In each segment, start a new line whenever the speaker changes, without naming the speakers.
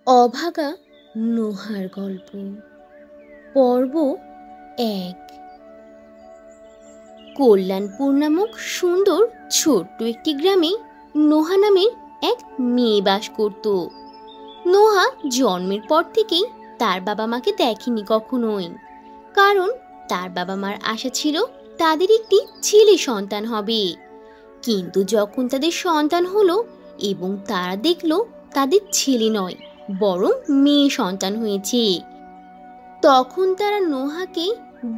অভাগা নোহার গল্প পর্ব ১। কল্যাণপুর নামক সুন্দর ছোট্ট একটি গ্রামে নোহা নামের এক মেয়ে বাস করত। নোহা জন্মের পর থেকেই তার বাবা মাকে দেখেনি কখনোই, কারণ তার বাবা মার আশা ছিল তাদের একটি ছেলে সন্তান হবে। কিন্তু যখন তাদের সন্তান হলো এবং তারা দেখলো তাদের ছেলে নয় বরং মেয়ে সন্তান হয়েছে, তখন তারা নোহাকে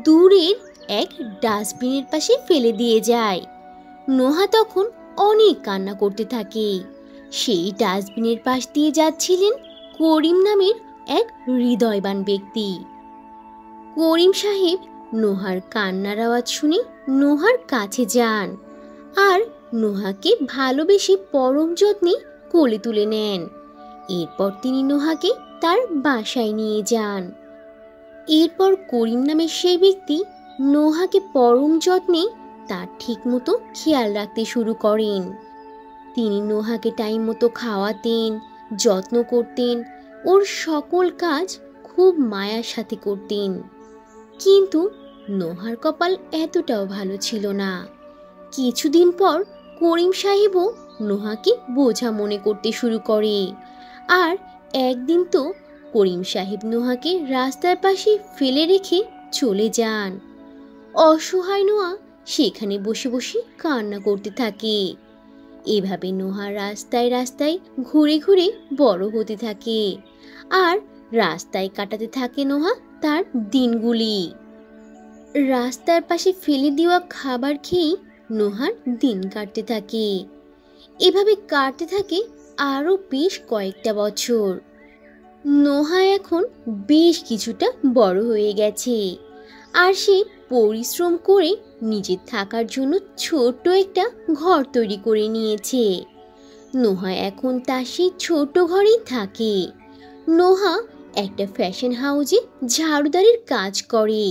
দূরের এক ডাস্টবিনের পাশে ফেলে দিয়ে যায়। নোহা তখন অনেক কান্না করতে থাকে। সেই ডাস্টবিনের পাশ দিয়ে যাচ্ছিলেন করিম নামের এক হৃদয়বান ব্যক্তি। করিম সাহেব নোহার কান্নার আওয়াজ শুনে নোহার কাছে যান আর নোহাকে ভালোবেসে পরম যত্নে কোলে তুলে নেন। এরপর তিনি নোহাকে তার বাসায় নিয়ে যান। এরপর করিম নামের সেই ব্যক্তি নোহাকে পরম যত্নে তার ঠিক মতো খেয়াল রাখতে শুরু করেন। তিনি নোহাকে টাইম মতো খাওয়াতেন, যত্ন করতেন, ওর সকল কাজ খুব মায়ার সাথে করতেন। কিন্তু নোহার কপাল এতটাও ভালো ছিল না। কিছুদিন পর করিম সাহেবও নোহাকে বোঝা মনে করতে শুরু করে। আর একদিন তো করিম সাহেব নোহাকে রাস্তার পাশে ফেলে রেখে চলে যান। অসহায় নোহা সেখানে বসে বসে কান্না করতে থাকে। এভাবে নোহা রাস্তায় রাস্তায় ঘুরে ঘুরে বড় হতে থাকে আর রাস্তায় কাটাতে থাকে নোহা তার দিনগুলি। রাস্তার পাশে ফেলে দেওয়া খাবার খেয়েই নোহার দিন কাটতে থাকে। এভাবে কাটতে থাকে আরও বেশ কয়েকটা বছর। নোহা এখন বেশ কিছুটা বড় হয়ে গেছে আর সে পরিশ্রম করে নিজের থাকার জন্য ছোট্ট একটা ঘর তৈরি করে নিয়েছে। নোহা এখন তার সেই ছোট ঘরেই থাকে। নোহা একটা ফ্যাশন হাউজে ঝাড়ুদারের কাজ করে।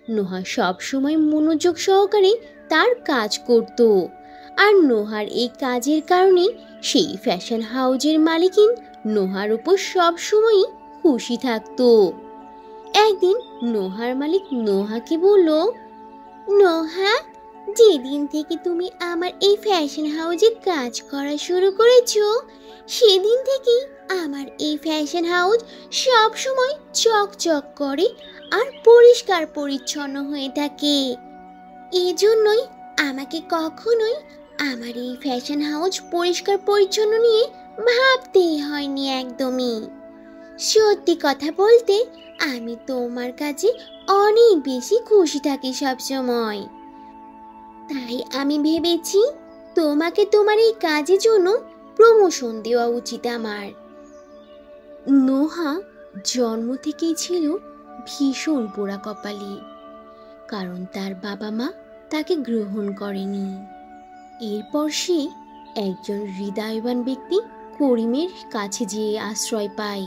নোহা সব সময় মনোযোগ সহকারে তার কাজ করত আর নোহার এই কাজের কারণে সেই ফ্যাশন হাউজের মালিকিন নোহার উপর সবসময়ই খুশি থাকতো। একদিন নোহার মালিক নোহাকে বলল, নোহা, যেদিন থেকে তুমি আমার এই ফ্যাশন হাউজে কাজ করা শুরু করেছো সেদিন থেকেই আমার এই ফ্যাশন হাউজ সব সময় চকচক করে আর পরিষ্কার পরিচ্ছন্ন হয়ে থাকে। এজন্যই আমাকে কখনোই আমার এই ফ্যাশন হাউজ পরিষ্কার পরিচ্ছন্ন নিয়ে ভাবতেই হয়নি একদমই। সত্যি কথা বলতে আমি তোমার কাছে অনেক বেশি খুশি থাকি সবসময়। তাই আমি ভেবেছি তোমাকে তোমার এই কাজের জন্য প্রমোশন দেওয়া উচিত আমার। নোহা জন্ম থেকেই ছিল ভীষণ পোড়া কপালী, কারণ তার বাবা মা তাকে গ্রহণ করেনি। এরপর সে একজন হৃদয়বান ব্যক্তি করিমের কাছে যেয়ে আশ্রয় পায়,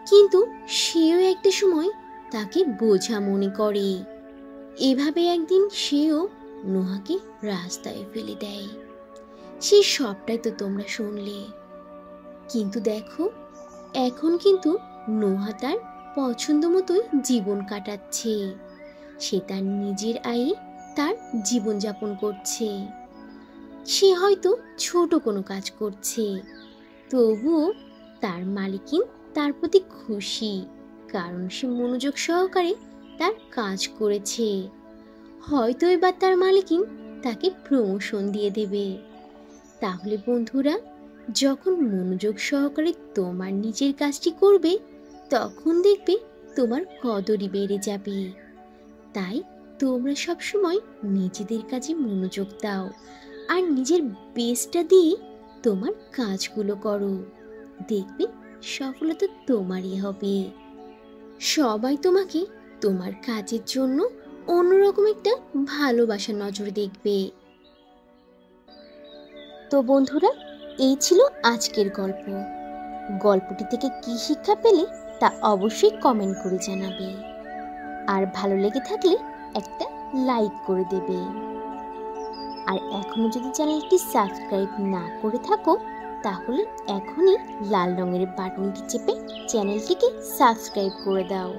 কিন্তু সেও একটা সময় তাকে বোঝা মনে করে। এভাবে একদিন সেও নোহাকে রাস্তায় ফেলে দেয়। সে সবটাই তো তোমরা শুনলে, কিন্তু দেখো এখন কিন্তু নোহা তার পছন্দ মতোই জীবন কাটাচ্ছে। সে তার নিজের আয়ে তার জীবনযাপন করছে। সে হয়তো ছোট কোনো কাজ করছে, তবুও তার মালিকিন তার প্রতি খুশি, কারণ সে মনোযোগ সহকারে তার কাজ করেছে। হয়তো এবার তার মালিকিন তাকে প্রমোশন দিয়ে দেবে। তাহলে বন্ধুরা, যখন মনোযোগ সহকারে তোমার নিজের কাজটি করবে তখন দেখবে তোমার কদরই বেড়ে যাবে। তাই তোমরা সবসময় নিজেদের কাজে মনোযোগ দাও আর নিজের বেস্টটা দিয়ে তোমার কাজগুলো করো। দেখবে সফলতা তোমারই হবে। সবাই তোমাকে তোমার কাজের জন্য অন্যরকম একটা ভালোবাসার নজর দেখবে। তো বন্ধুরা, এই ছিল আজকের গল্প। গল্পটি থেকে কি শিক্ষা পেলে তা অবশ্যই কমেন্ট করে জানাবে, আর ভালো লেগে থাকলে একটা লাইক করে দেবে। আর এখনো যদি চ্যানেলটি সাবস্ক্রাইব না করে থাকো তাহলে এখনই লাল রঙের বাটনটি চেপে চ্যানেলটিকে সাবস্ক্রাইব করে দাও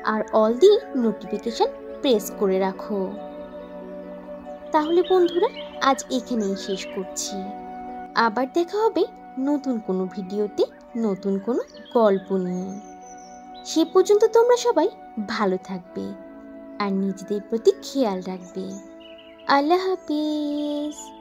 আর অল দি নোটিফিকেশন প্রেস করে রাখো। তাহলে বন্ধুরা, আজ এখানেই শেষ করছি। আবার দেখা হবে নতুন কোনো ভিডিওতে, নতুন কোনো গল্প নিয়ে। সে পর্যন্ত তোমরা সবাই ভালো থাকবে আর নিজেদের প্রতি খেয়াল রাখবে। আল্লাহ হাফিজ।